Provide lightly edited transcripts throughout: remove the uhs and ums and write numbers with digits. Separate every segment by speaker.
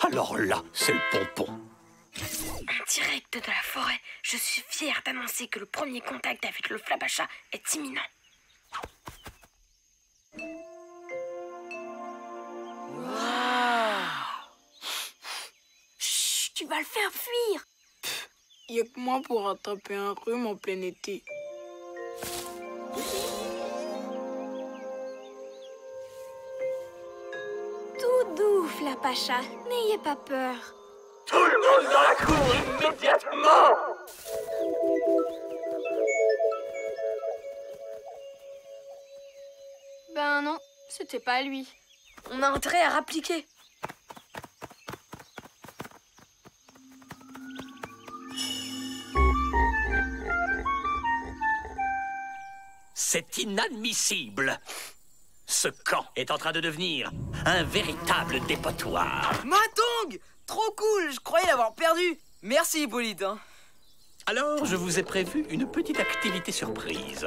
Speaker 1: Alors là, c'est le pompon.
Speaker 2: En direct de la forêt, je suis fière d'annoncer que le premier contact avec le Flapacha est imminent. Chut, tu vas le faire fuir.
Speaker 3: Il n'y a que moi pour attraper un rhume en plein été.
Speaker 2: Tout doux, Flapacha, n'ayez pas peur.
Speaker 1: Tout le monde dans la cour, immédiatement!
Speaker 4: Ben non, c'était pas lui.
Speaker 2: On a intérêt à rappliquer.
Speaker 1: C'est inadmissible. Ce camp est en train de devenir un véritable dépotoir.
Speaker 5: Matong! Trop cool, je croyais l'avoir perdu. Merci Hippolyte. Hein.
Speaker 1: Alors, je vous ai prévu une petite activité surprise.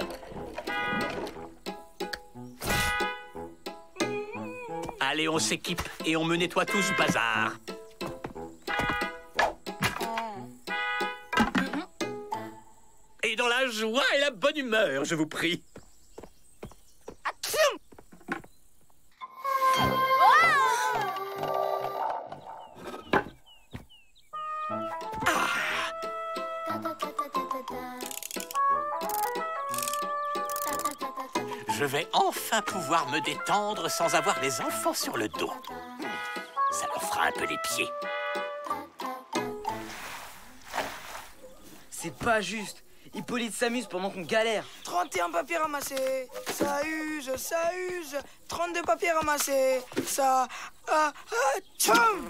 Speaker 1: Allez, on s'équipe et on me nettoie tout ce bazar. Et dans la joie et la bonne humeur, je vous prie. Je vais enfin pouvoir me détendre sans avoir les enfants sur le dos. Ça leur fera un peu les pieds.
Speaker 5: C'est pas juste. Hippolyte s'amuse pendant qu'on galère.
Speaker 3: 31 papiers ramassés, ça use, 32 papiers ramassés, ça... tchoum!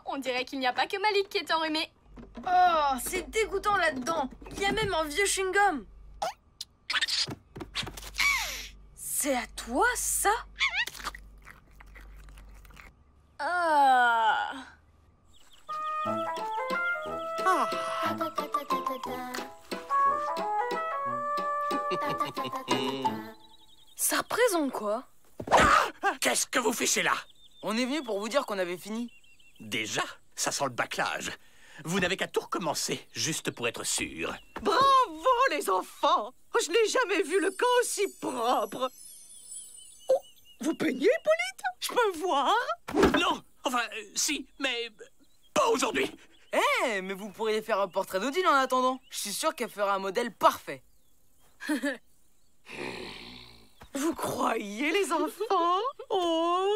Speaker 4: On dirait qu'il n'y a pas que Malik qui est enrhumé.
Speaker 2: Oh, c'est dégoûtant là-dedans. Il y a même un vieux chewing-gum. C'est à toi, ça? Ça représente quoi?
Speaker 1: Qu'est-ce que vous fichez là?
Speaker 5: On est venu pour vous dire qu'on avait fini.
Speaker 1: Déjà, ça sent le bâclage. Vous n'avez qu'à tout recommencer, juste pour être sûr.
Speaker 6: Bravo, les enfants! Je n'ai jamais vu le camp aussi propre. Oh, vous peignez, Hippolyte? Je peux voir?
Speaker 1: Non! Enfin, si, mais pas aujourd'hui.
Speaker 5: Eh, mais vous pourriez faire un portrait d'Odile en attendant. Je suis sûr qu'elle fera un modèle parfait.
Speaker 6: Vous croyez, les enfants? Oh,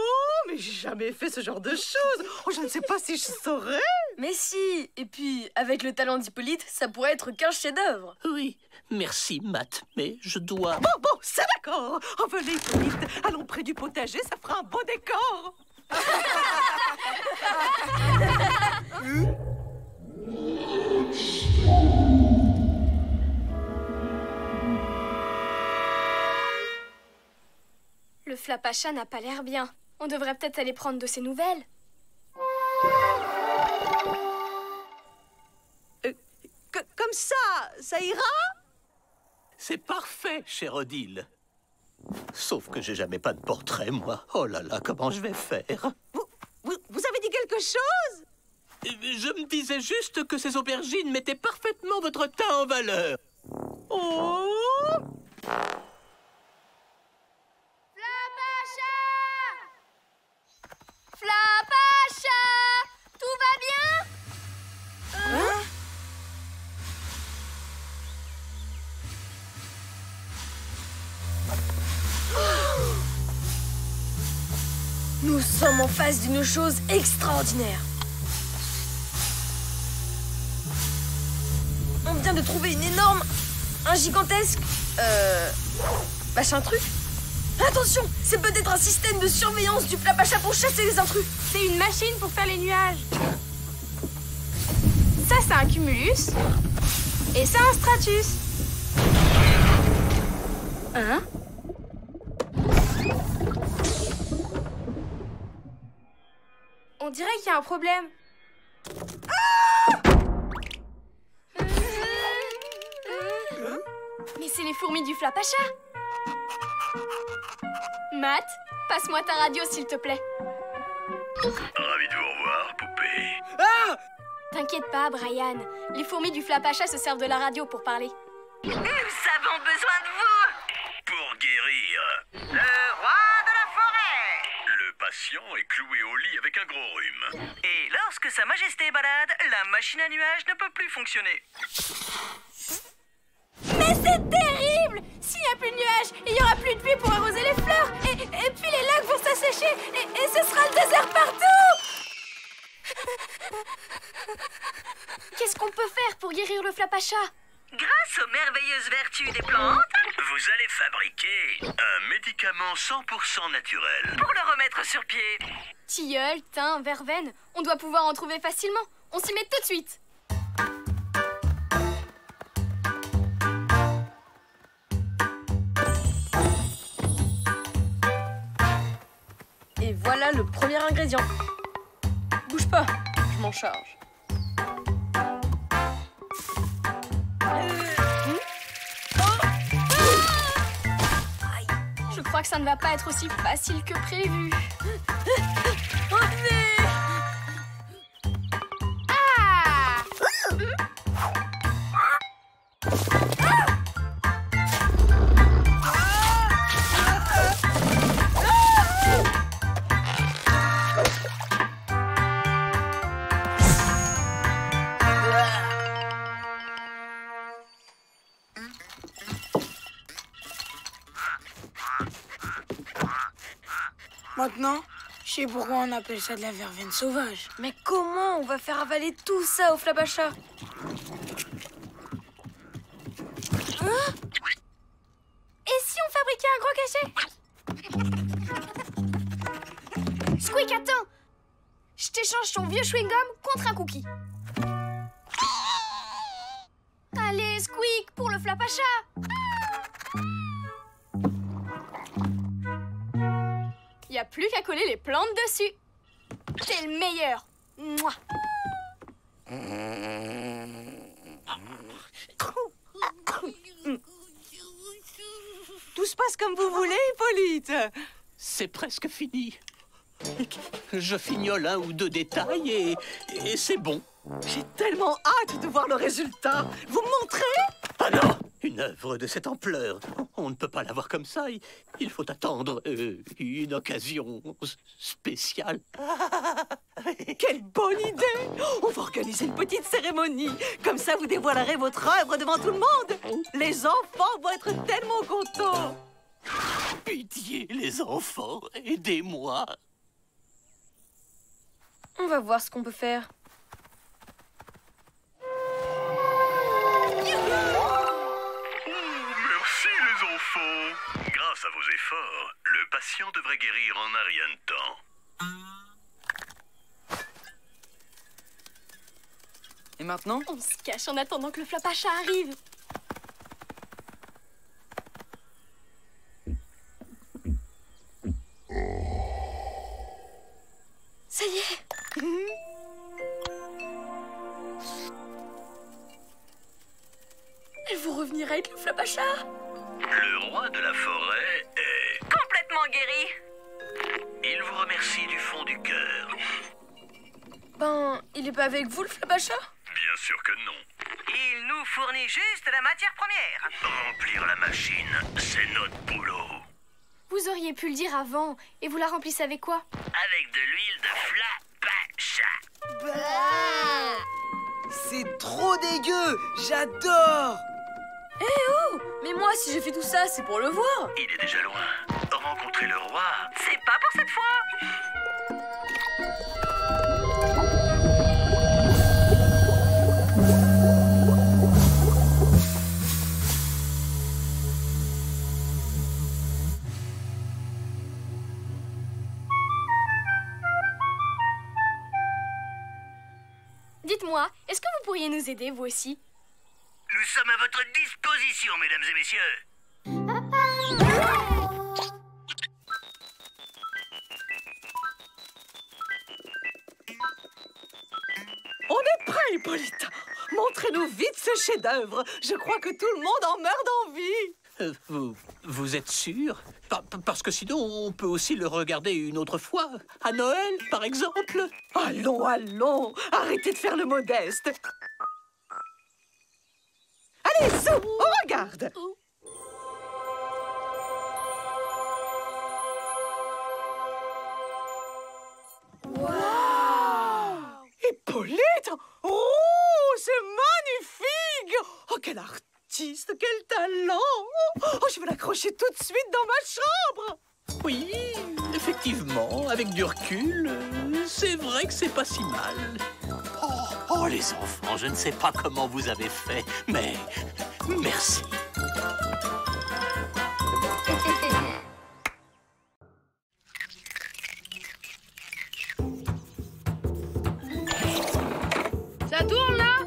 Speaker 6: mais j'ai jamais fait ce genre de choses. Oh, je ne sais pas si je saurais.
Speaker 2: Mais si. Et puis, avec le talent d'Hippolyte, ça pourrait être qu'un chef-d'œuvre.
Speaker 1: Oui, merci, Matt, mais je dois...
Speaker 6: Bon, c'est d'accord. Oh, venez, Hippolyte. Allons près du potager, ça fera un beau décor.
Speaker 4: Le Flapacha n'a pas l'air bien. On devrait peut-être aller prendre de ses nouvelles.
Speaker 6: Comme ça ira?
Speaker 1: C'est parfait, cher Odile. Sauf que j'ai jamais pas de portrait, moi. Oh là là, comment je vais faire?
Speaker 6: Vous avez dit quelque chose?
Speaker 1: Je me disais juste que ces aubergines mettaient parfaitement votre teint en valeur.
Speaker 6: Oh!
Speaker 4: Flapacha! Tout va bien?
Speaker 3: Hein?
Speaker 2: Nous sommes en face d'une chose extraordinaire. On vient de trouver un gigantesque... machin truc. Attention, c'est peut-être un système de surveillance du Flapacha pour chasser les intrus.
Speaker 4: C'est une machine pour faire les nuages. Ça, c'est un cumulus. Et ça, un stratus. Hein? On dirait qu'il y a un problème. Mais c'est les fourmis du Flapacha. Matt, passe-moi ta radio, s'il te plaît.
Speaker 1: Ravi de vous revoir, poupée.
Speaker 5: Ah!
Speaker 4: T'inquiète pas, Brian. Les fourmis du Flapacha se servent de la radio pour parler.
Speaker 7: Nous avons besoin de vous
Speaker 1: Pour guérir,
Speaker 7: le roi de la forêt.
Speaker 1: le patient est cloué au lit avec un gros rhume.
Speaker 7: Et lorsque Sa Majesté est malade, la machine à nuages ne peut plus fonctionner.
Speaker 4: Mais c'est terrible! S'il n'y a plus de nuages, il n'y aura plus de pluie pour arroser les fleurs. Et puis les lacs vont s'assécher. Et ce sera le désert partout! Qu'est-ce qu'on peut faire pour guérir le Flapacha?
Speaker 7: Grâce aux merveilleuses vertus des plantes,
Speaker 1: Vous allez fabriquer un médicament 100% naturel.
Speaker 7: pour le remettre sur pied.
Speaker 4: Tilleul, thym, verveine, on doit pouvoir en trouver facilement. On s'y met tout de suite.
Speaker 2: Et voilà le premier ingrédient. Bouge pas, je m'en charge.
Speaker 4: Je crois que ça ne va pas être aussi facile que prévu. Ah!
Speaker 3: Maintenant, je sais pourquoi on appelle ça de la verveine sauvage.
Speaker 2: Mais comment on va faire avaler tout ça au Flapacha?
Speaker 4: Et si on fabriquait un gros cachet? Squeak, attends! Je t'échange ton vieux chewing-gum contre un cookie. Allez, Squeak, pour le Flapacha! Y a plus qu'à coller les plantes dessus. T'es le meilleur. Mouah.
Speaker 6: Tout se passe comme vous voulez, Hippolyte.
Speaker 1: C'est presque fini. Je fignole un ou deux détails et c'est bon.
Speaker 6: J'ai tellement hâte de voir le résultat. Vous me montrez?
Speaker 1: Ah non! Une œuvre de cette ampleur, on ne peut pas l'avoir comme ça. Il faut attendre une occasion spéciale.
Speaker 6: Quelle bonne idée! On va organiser une petite cérémonie. Comme ça, vous dévoilerez votre œuvre devant tout le monde. Les enfants vont être tellement contents.
Speaker 1: Pitié, les enfants, aidez-moi.
Speaker 2: On va voir ce qu'on peut faire.
Speaker 1: Merci les enfants. Grâce à vos efforts, le patient devrait guérir en un rien de temps.
Speaker 5: Et maintenant?
Speaker 4: On se cache en attendant que le Flapacha arrive. Ça y est. Elles vont revenir avec le Flapacha.
Speaker 1: Le roi de la forêt est...
Speaker 7: Complètement guéri.
Speaker 1: Il vous remercie du fond du cœur.
Speaker 2: Ben, il est pas avec vous, le Flapacha?
Speaker 1: Bien sûr que non.
Speaker 7: Il nous fournit juste la matière première.
Speaker 1: Remplir la machine, c'est notre boulot.
Speaker 4: Vous auriez pu le dire avant. Et vous la remplissez avec quoi?
Speaker 1: Avec de l'huile de Flapacha.
Speaker 5: C'est trop dégueu. J'adore.
Speaker 2: Mais moi, si j'ai fait tout ça, c'est pour le voir.
Speaker 1: Il est déjà loin. Rencontrer le roi.
Speaker 7: C'est pas pour cette fois.
Speaker 4: Est-ce que vous pourriez nous aider, vous aussi?
Speaker 7: Nous sommes à votre disposition, mesdames et messieurs.
Speaker 6: On est prêt, Hippolyte. Montrez-nous vite ce chef-d'œuvre. Je crois que tout le monde en meurt d'envie.
Speaker 1: Vous êtes sûr? Parce que sinon, on peut aussi le regarder une autre fois. À Noël, par exemple.
Speaker 6: Allons, allons. Arrêtez de faire le modeste. Allez, zoom, on regarde. Hippolyte! Oh, c'est magnifique! Oh, quel artiste, quel talent! Oh, je vais l'accrocher tout de suite dans ma chambre!
Speaker 1: Oui, effectivement, avec du recul, c'est vrai que c'est pas si mal. Oh, les enfants, je ne sais pas comment vous avez fait, mais merci.
Speaker 4: Ça tourne là?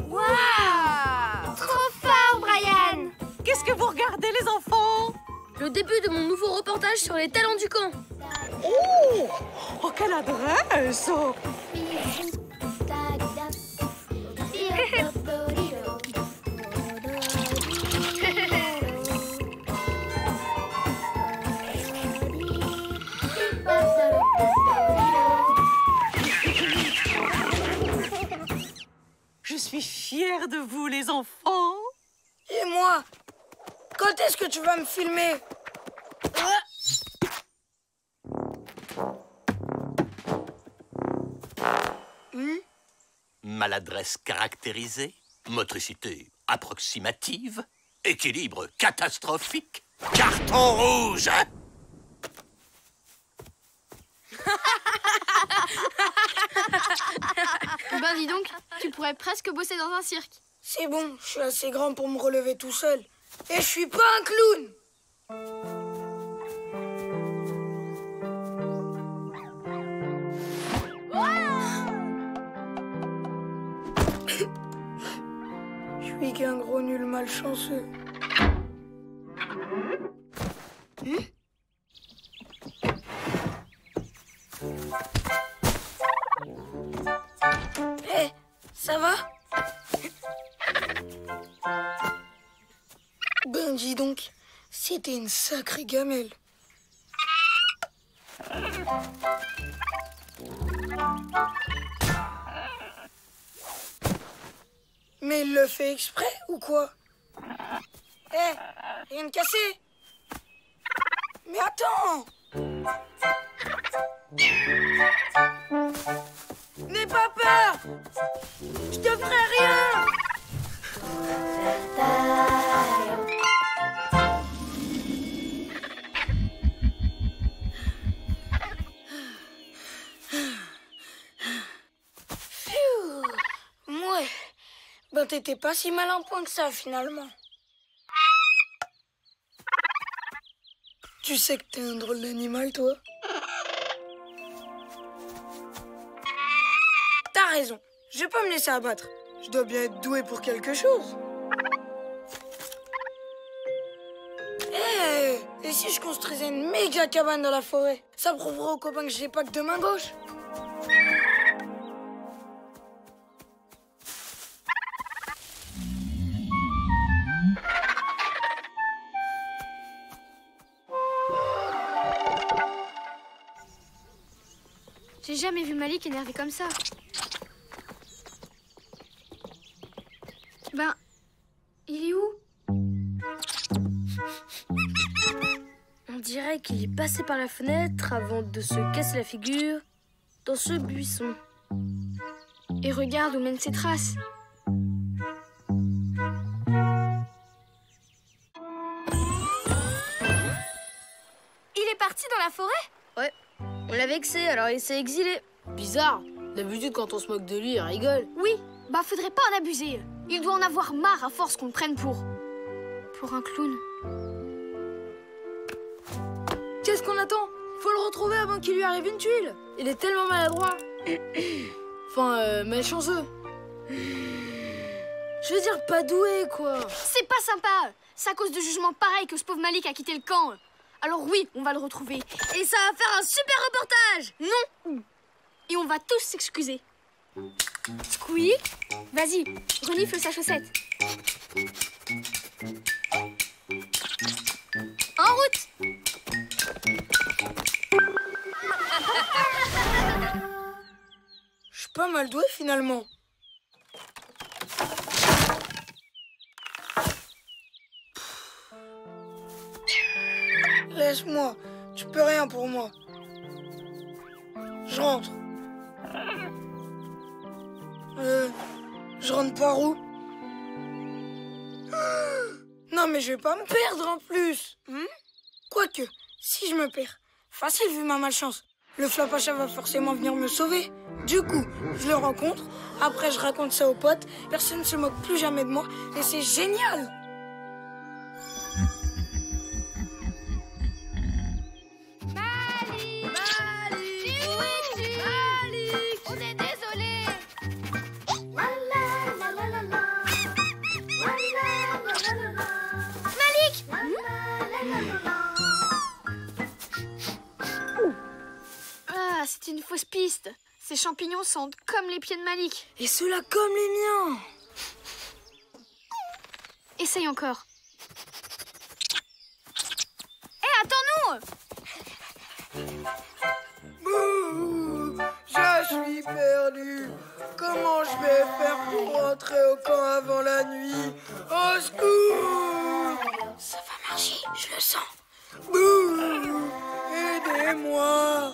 Speaker 4: Waouh! Trop fort, Brian!
Speaker 6: Qu'est-ce que vous regardez, les enfants?
Speaker 2: Le début de mon nouveau reportage sur les talents du camp.
Speaker 6: Oh! Oh, quelle adresse! Je suis fière de vous, les enfants.
Speaker 3: Et moi? Quand est-ce que tu vas me filmer?
Speaker 1: Maladresse caractérisée, motricité approximative, équilibre catastrophique, carton rouge.
Speaker 4: Ben dis donc, tu pourrais presque bosser dans un cirque.
Speaker 3: C'est bon, je suis assez grand pour me relever tout seul. Et je suis pas un clown. Je suis qu'un gros nul malchanceux. Hé, ça va? Ben dis donc, c'était une sacrée gamelle. Mais il le fait exprès ou quoi? Hé, rien de cassé? Mais attends! N'aie pas peur! Je te ferai rien! Pfiou! Ouais. Ben t'étais pas si malin point que ça finalement. Tu sais que t'es un drôle d'animal, toi? T'as raison. Je vais pas me laisser abattre. Je dois bien être doué pour quelque chose. Et si je construisais une méga cabane dans la forêt? Ça prouverait aux copains que j'ai pas que deux mains gauches.
Speaker 4: J'ai jamais vu Malik énervé comme ça. Ben, il est où?
Speaker 2: On dirait qu'il est passé par la fenêtre avant de se casser la figure dans ce buisson.
Speaker 4: Et regarde où mènent ses traces. Il est parti dans la forêt?
Speaker 2: Ouais, on l'a vexé, alors il s'est exilé.
Speaker 3: Bizarre. D'habitude, quand on se moque de lui, il rigole.
Speaker 4: Oui, bah faudrait pas en abuser. Il doit en avoir marre à force qu'on le prenne pour un clown.
Speaker 2: Nathan. Faut le retrouver avant qu'il lui arrive une tuile. Il est tellement maladroit. Enfin, malchanceux. Je veux dire, pas doué, quoi.
Speaker 4: C'est pas sympa. C'est à cause de jugements pareils que ce pauvre Malik a quitté le camp. Alors oui, on va le retrouver. Et ça va faire un super reportage. Non. Et on va tous s'excuser. Squeak, vas-y, renifle sa chaussette. En route.
Speaker 3: Je suis pas mal doué finalement. Laisse-moi, tu peux rien pour moi. Je rentre. Je rentre par où? Non mais je vais pas me perdre en plus. Quoique, si je me perds, facile vu ma malchance. Le Flapacha va forcément venir me sauver. Du coup, je le rencontre, après je raconte ça aux potes, personne ne se moque plus jamais de moi et c'est génial.
Speaker 4: On est désolé. Malik. Ah, c'est une fausse piste. Ces champignons sentent comme les pieds de Malik.
Speaker 3: Et ceux-là comme les miens.
Speaker 4: Essaye encore. Hé, attends-nous!
Speaker 3: Bouh, je suis perdu. Comment je vais faire pour rentrer au camp avant la nuit? Au secours! Ça va marcher, je le sens. Bouh, aidez-moi.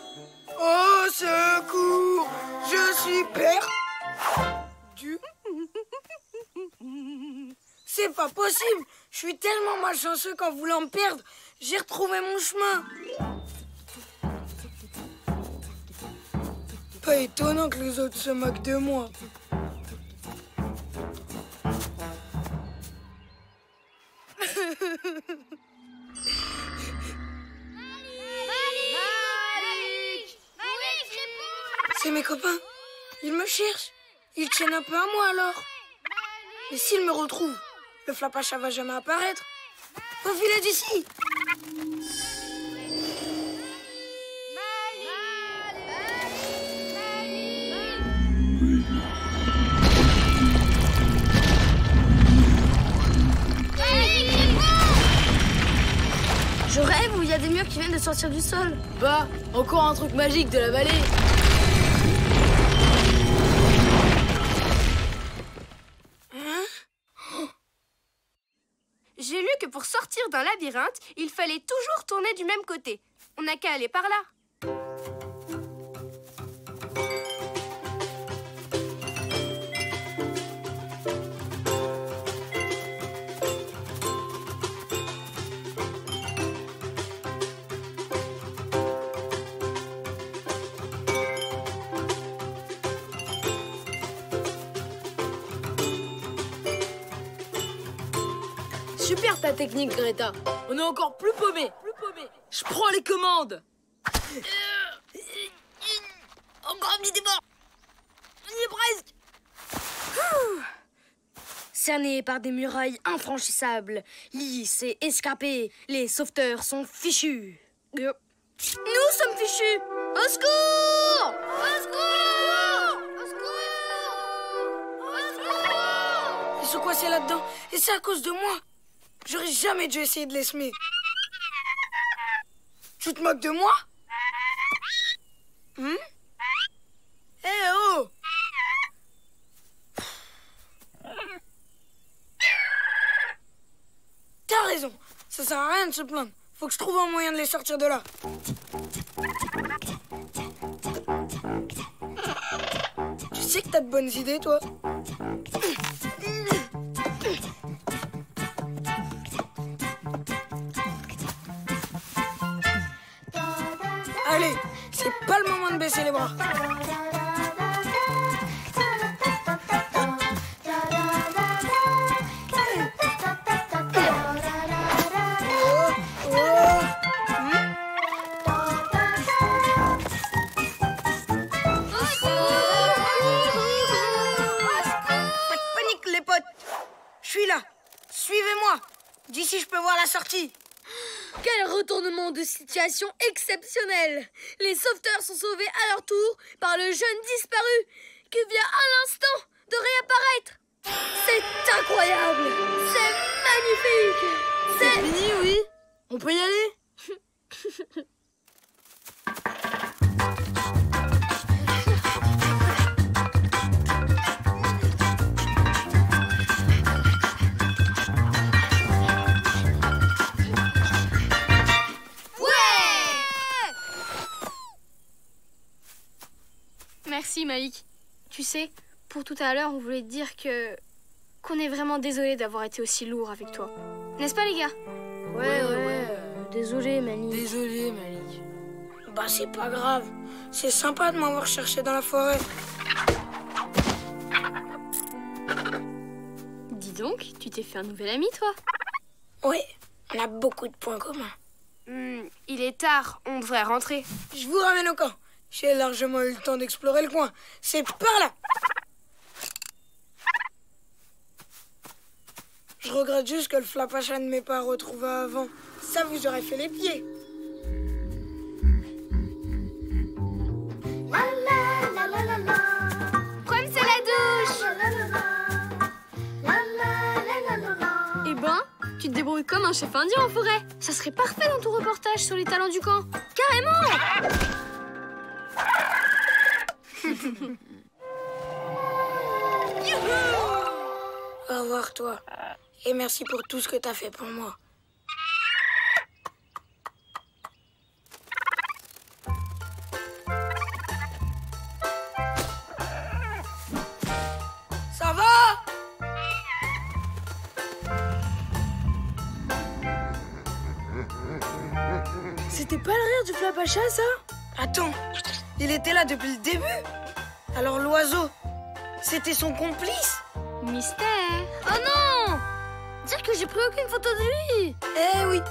Speaker 3: Au secours, je suis perdu. C'est pas possible. Je suis tellement malchanceux qu'en voulant me perdre, j'ai retrouvé mon chemin. Pas étonnant que les autres se moquent de moi. C'est mes copains. Ils me cherchent. Ils tiennent un peu à moi alors. Mais s'ils me retrouvent, le Flapacha va jamais apparaître. Faut filer d'ici.
Speaker 2: Je rêve où il y a des murs qui viennent de sortir du sol.
Speaker 5: Bah, encore un truc magique de la vallée.
Speaker 8: J'ai lu que pour sortir d'un labyrinthe, il fallait toujours tourner du même côté. On n'a qu'à aller par là.
Speaker 2: Super ta technique, Greta.
Speaker 5: On est encore plus paumés. Je prends les commandes.
Speaker 2: Encore un petit débord. On y est presque. Cernés par des murailles infranchissables, lisses et escarpées, les sauveteurs sont fichus. Nous sommes fichus. Au secours! Au secours! Au secours! Au secours!
Speaker 3: Ils sont coincés là-dedans. Et c'est à cause de moi. J'aurais jamais dû essayer de les semer. Tu te moques de moi? Eh oh! T'as raison. Ça sert à rien de se plaindre. Faut que je trouve un moyen de les sortir de là. Tu sais que t'as de bonnes idées, toi? Allez, c'est pas le moment de baisser les bras.
Speaker 2: retournement de situation exceptionnel. Les sauveteurs sont sauvés à leur tour par le jeune disparu qui vient à l'instant de réapparaître. C'est incroyable. C'est magnifique.
Speaker 3: C'est fini, oui. On peut y aller?
Speaker 4: Merci Malik. Tu sais, pour tout à l'heure, on voulait te dire qu'on est vraiment désolé d'avoir été aussi lourd avec toi. N'est-ce pas les gars?
Speaker 2: Ouais. Désolé Malik.
Speaker 3: Désolé, Malik. Bah, c'est pas grave. C'est sympa de m'avoir cherché dans la forêt.
Speaker 4: Dis donc, tu t'es fait un nouvel ami toi?
Speaker 3: Oui, on a beaucoup de points communs.
Speaker 8: Il est tard, on devrait rentrer.
Speaker 3: Je vous ramène au camp. J'ai largement eu le temps d'explorer le coin. C'est par là. Je regrette juste que le Flapacha ne m'ait pas retrouvé avant. Ça vous aurait fait les pieds.
Speaker 8: Comme c'est la douche.
Speaker 4: Eh ben, tu te débrouilles comme un chef indien en forêt. Ça serait parfait dans ton reportage sur les talents du camp. Carrément!
Speaker 3: Au revoir, toi. Et merci pour tout ce que t'as fait pour moi. Ça va? C'était pas le rire du Flapacha, ça? Attends, il était là depuis le début. Alors l'oiseau, c'était son complice?
Speaker 4: Mystère.
Speaker 2: Oh non! Dire que j'ai pris aucune photo de lui.
Speaker 3: Eh oui,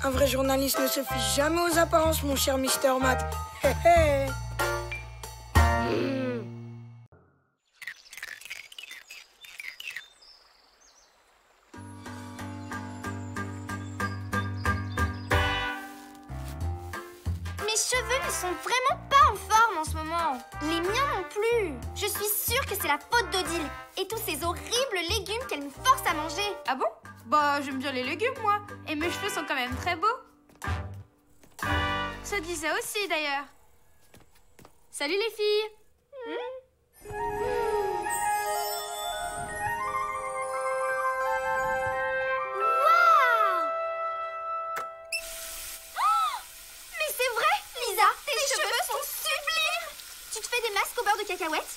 Speaker 3: un vrai journaliste ne se fie jamais aux apparences, mon cher Mister Matt. Hé hé.
Speaker 9: Mes cheveux ne sont vraiment pas en forme en ce moment. Les miens non plus. Je suis sûre que c'est la faute d'Odile et tous ces horribles légumes qu'elle nous force à manger.
Speaker 8: Ah bon? Bah, j'aime bien les légumes, moi. Et mes cheveux sont quand même très beaux. Ça disait aussi, d'ailleurs.
Speaker 4: Salut les filles.
Speaker 9: Mais c'est vrai, Lisa, tes cheveux sont sublimes. Tu te fais des masques au beurre de cacahuète?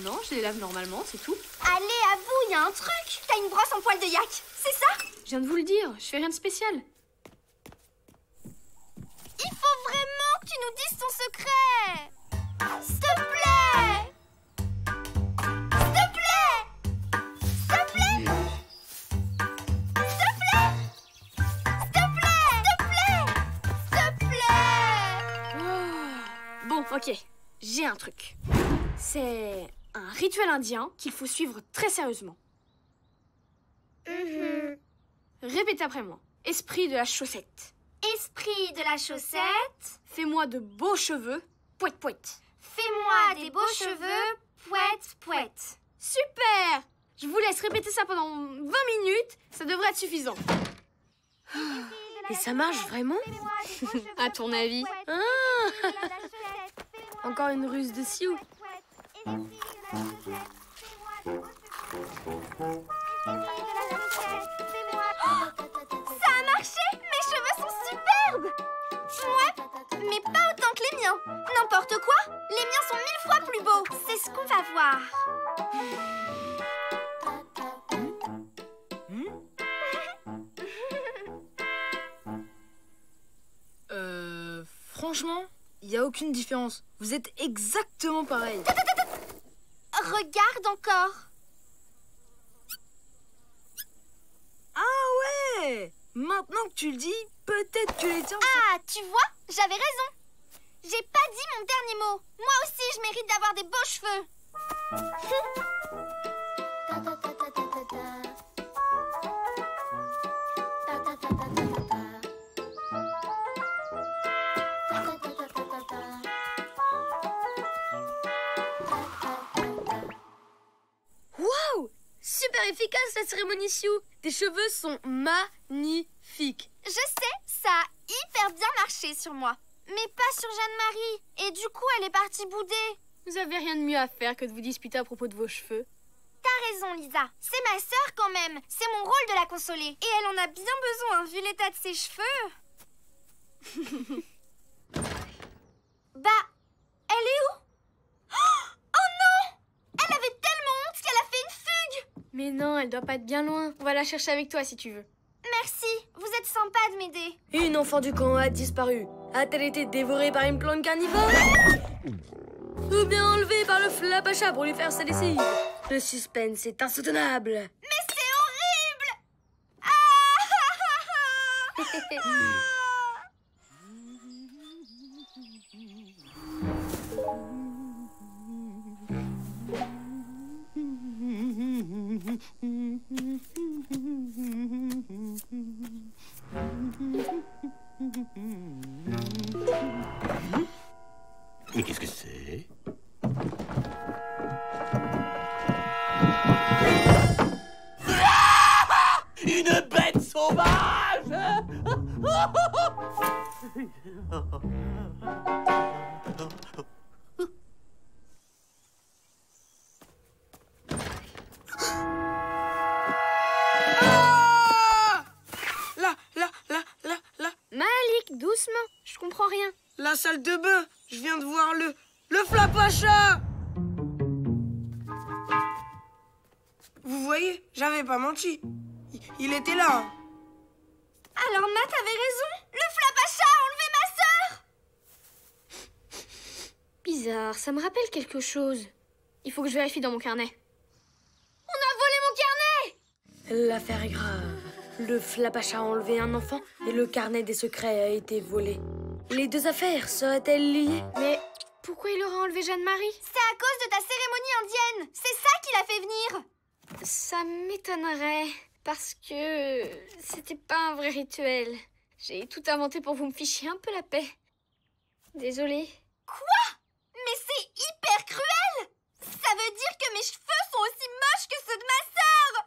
Speaker 4: Non, je les lave normalement, c'est tout.
Speaker 9: Allez, avoue, il y a un truc. T'as une brosse en poil de yak, c'est ça?
Speaker 4: Je viens de vous le dire, je fais rien de spécial.
Speaker 9: Il faut vraiment que tu nous dises ton secret. S'il te plaît. S'il te plaît. S'il te plaît. S'il te plaît. S'il te plaît. S'il te plaît.
Speaker 4: Bon, ok, j'ai un truc. C'est un rituel indien qu'il faut suivre très sérieusement. Répétez après moi. Esprit de la chaussette.
Speaker 9: Esprit de la chaussette,
Speaker 4: Fais-moi de beaux cheveux. Pouette, pouette.
Speaker 9: fais-moi des beaux cheveux, pouette, pouette.
Speaker 4: Super! Je vous laisse répéter ça pendant 20 minutes. Ça devrait être suffisant.
Speaker 2: Et ça marche vraiment?
Speaker 4: À ton avis?
Speaker 2: Encore une ruse de Sioux.
Speaker 9: Ça a marché! Mes cheveux sont superbes! Ouais, mais pas autant que les miens. N'importe quoi, les miens sont 1000 fois plus beaux. C'est ce qu'on va voir.
Speaker 3: Franchement, il n'y a aucune différence. Vous êtes exactement pareil.
Speaker 9: Regarde encore.
Speaker 3: Ah ouais! Maintenant que tu le dis, peut-être que les tiens...
Speaker 9: Ah, tu vois, j'avais raison. J'ai pas dit mon dernier mot. Moi aussi, je mérite d'avoir des beaux cheveux.
Speaker 2: efficace la cérémonie Sioux. Tes cheveux sont magnifiques.
Speaker 9: Je sais, ça a hyper bien marché sur moi. Mais pas sur Jeanne-Marie. Et du coup, elle est partie bouder.
Speaker 4: Vous avez rien de mieux à faire que de vous disputer à propos de vos cheveux.
Speaker 9: T'as raison, Lisa. C'est ma sœur quand même. C'est mon rôle de la consoler. Et elle en a bien besoin, vu l'état de ses cheveux. Bah, elle est où? Oh non! Elle avait tellement honte qu'elle a fait une fugue.
Speaker 4: Mais non, elle doit pas être bien loin. On va la chercher avec toi si tu veux.
Speaker 9: Merci, vous êtes sympa de m'aider.
Speaker 2: Une enfant du camp a disparu. A-t-elle été dévorée par une plante carnivore? Ou bien enlevée par le flapacha pour lui faire sa lessive? Le suspense est insoutenable.
Speaker 9: Mais c'est horrible!
Speaker 1: Mais qu'est-ce que c'est? Une bête sauvage!
Speaker 3: Là,
Speaker 4: Malik, doucement. Je comprends rien.
Speaker 3: la salle de bain. Je viens de voir le flapacha. Vous voyez, j'avais pas menti. Il était là.
Speaker 9: Alors Nat avait raison. Le flapacha a enlevé ma sœur.
Speaker 4: Bizarre, ça me rappelle quelque chose. Il faut que je vérifie dans mon carnet.
Speaker 9: On a volé mon carnet.
Speaker 2: L'affaire est grave. Le flapacha a enlevé un enfant et le carnet des secrets a été volé. Les deux affaires seraient-elles liées?
Speaker 4: Mais pourquoi il aurait enlevé Jeanne-Marie?
Speaker 9: C'est à cause de ta cérémonie indienne. C'est ça qui l'a fait venir.
Speaker 4: Ça m'étonnerait, parce que c'était pas un vrai rituel. J'ai tout inventé pour que vous me fichiez un peu la paix. Désolée.
Speaker 9: Quoi? Mais c'est hyper cruel. Ça veut dire que mes cheveux sont aussi moches que ceux de ma sœur.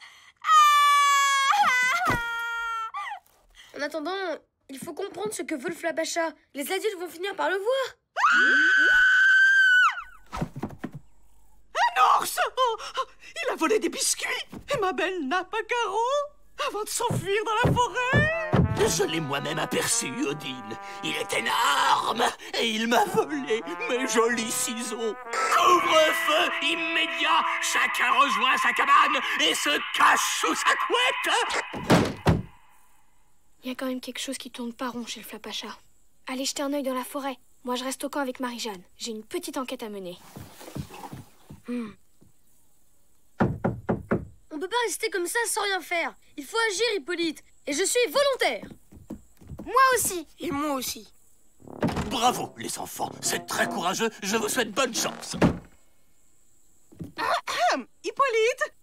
Speaker 2: En attendant, il faut comprendre ce que veut le flapacha. Les adultes vont finir par le voir.
Speaker 6: Un ours! Oh, il a volé des biscuits! Et ma belle nappe à carreaux avant de s'enfuir dans la forêt!
Speaker 1: Je l'ai moi-même aperçu, Odile. Il est énorme et il m'a volé mes jolis ciseaux. Couvre-feu immédiat! Chacun rejoint sa cabane et se cache sous sa couette!
Speaker 4: Il y a quand même quelque chose qui tourne pas rond chez le flapacha. Allez jeter un œil dans la forêt. Moi, je reste au camp avec Marie-Jeanne. J'ai une petite enquête à mener.
Speaker 2: On peut pas rester comme ça sans rien faire. Il faut agir, Hippolyte. Et je suis volontaire.
Speaker 3: Moi aussi. Et moi aussi.
Speaker 1: Bravo, les enfants. C'est très courageux. Je vous souhaite bonne chance.
Speaker 6: Hippolyte!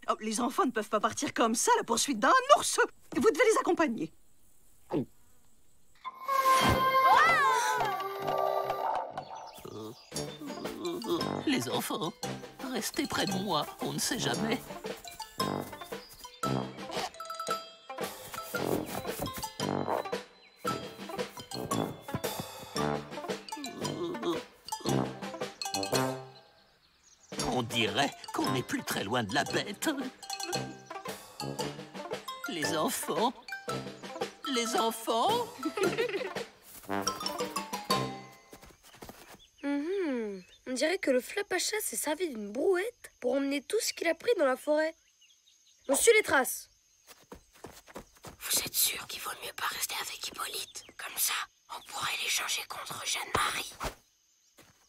Speaker 6: Oh, les enfants ne peuvent pas partir comme ça à la poursuite d'un ours. Vous devez les accompagner.
Speaker 1: Les enfants, restez près de moi. On ne sait jamais. On dirait qu'on n'est plus très loin de la bête. Les enfants? Les enfants?
Speaker 2: On dirait que le flapacha s'est servi d'une brouette pour emmener tout ce qu'il a pris dans la forêt. On suit les traces.
Speaker 3: Vous êtes sûr qu'il vaut mieux pas rester avec Hippolyte? Comme ça, on pourrait l'échanger contre Jeanne-Marie.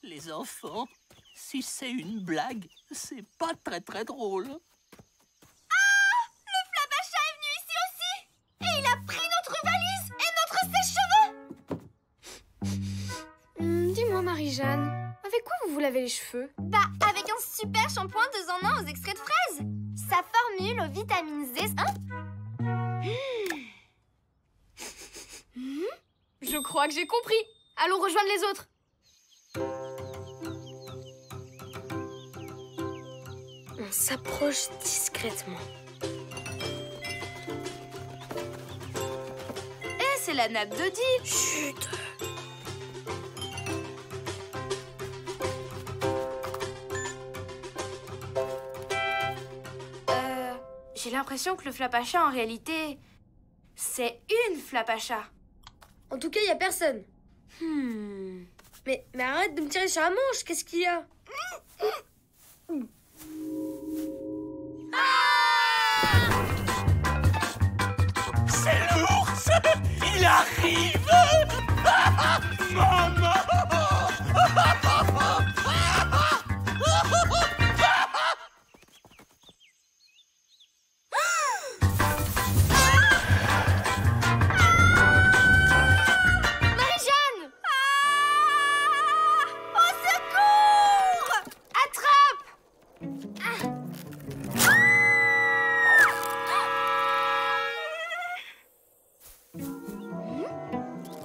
Speaker 1: Les enfants, si c'est une blague, c'est pas très drôle.
Speaker 9: Le flapacha est venu ici aussi. Et il a pris notre valise et notre sèche-cheveux.
Speaker 4: Dis-moi, Marie-Jeanne, avec quoi vous vous lavez les cheveux?
Speaker 9: Bah, avec un super shampoing 2 en 1 aux extraits de fraises. Sa formule aux vitamines Z.
Speaker 4: Je crois que j'ai compris. Allons rejoindre les autres.
Speaker 2: s'approche discrètement.
Speaker 8: Eh, c'est la nappe de Dip.
Speaker 2: Chut!
Speaker 8: J'ai l'impression que le Flapacha, en réalité, c'est une Flapacha.
Speaker 2: En tout cas, il y a personne. Mais arrête de me tirer sur la manche, qu'est-ce qu'il y a?
Speaker 1: C'est l'ours! Il arrive! Maman!
Speaker 4: Marie-Jeanne!
Speaker 9: Au secours!
Speaker 4: Attrape!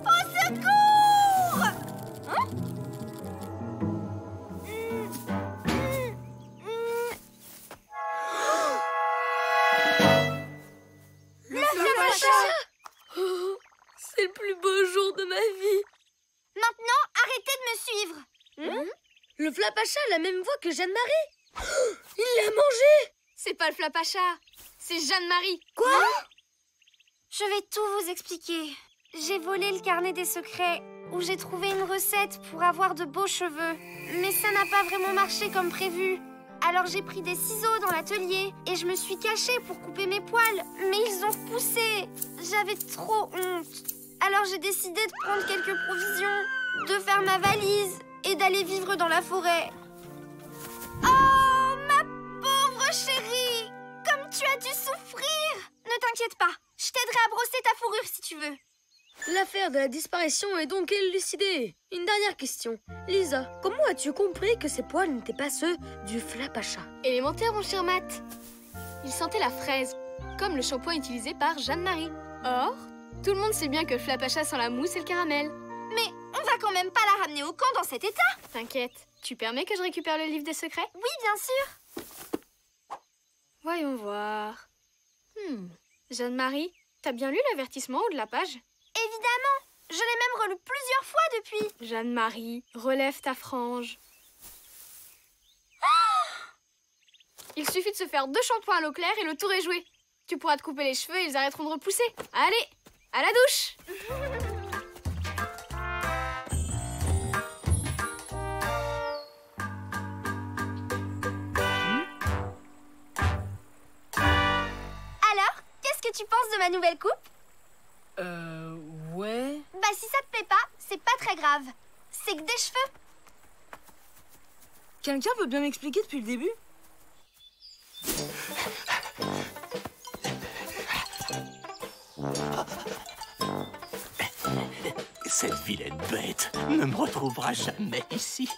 Speaker 9: Au secours!
Speaker 3: Le Flapacha!
Speaker 2: Oh, c'est le plus beau jour de ma vie.
Speaker 9: Maintenant, arrêtez de me suivre.
Speaker 2: Le Flapacha a la même voix que Jeanne-Marie. Oh, il l'a mangé.
Speaker 4: C'est pas le Flapacha, c'est Jeanne-Marie.
Speaker 2: Quoi?
Speaker 8: Je vais tout vous expliquer. J'ai volé le carnet des secrets où j'ai trouvé une recette pour avoir de beaux cheveux. Mais ça n'a pas vraiment marché comme prévu. Alors j'ai pris des ciseaux dans l'atelier et je me suis cachée pour couper mes poils. Mais ils ont repoussé. J'avais trop honte. Alors j'ai décidé de prendre quelques provisions, de faire ma valise et d'aller vivre dans la forêt.
Speaker 9: Oh, ma pauvre chérie! Comme tu as dû souffrir!
Speaker 8: Ne t'inquiète pas, je t'aiderai à brosser ta fourrure si tu veux.
Speaker 2: L'affaire de la disparition est donc élucidée. Une dernière question. Lisa, comment as-tu compris que ces poils n'étaient pas ceux du Flapacha?
Speaker 4: Élémentaire, mon cher Matt. Il sentait la fraise, comme le shampoing utilisé par Jeanne-Marie. Or, tout le monde sait bien que le Flapacha sent la mousse et le caramel.
Speaker 8: Mais on va quand même pas la ramener au camp dans cet état.
Speaker 4: T'inquiète, tu permets que je récupère le livre des secrets?
Speaker 8: Oui, bien sûr.
Speaker 4: Voyons voir. Jeanne-Marie, t'as bien lu l'avertissement au haut de la page?
Speaker 8: Évidemment, je l'ai même relu plusieurs fois depuis.
Speaker 4: Jeanne-Marie, relève ta frange. Il suffit de se faire 2 shampoings à l'eau claire et le tour est joué. Tu pourras te couper les cheveux et ils arrêteront de repousser. Allez, à la douche!
Speaker 8: Alors, qu'est-ce que tu penses de ma nouvelle coupe?
Speaker 5: Ouais.
Speaker 8: Bah si ça te plaît pas, c'est pas très grave. C'est que des cheveux.
Speaker 5: Quelqu'un peut bien m'expliquer depuis le début?
Speaker 1: Cette vilaine bête ne me retrouvera jamais ici.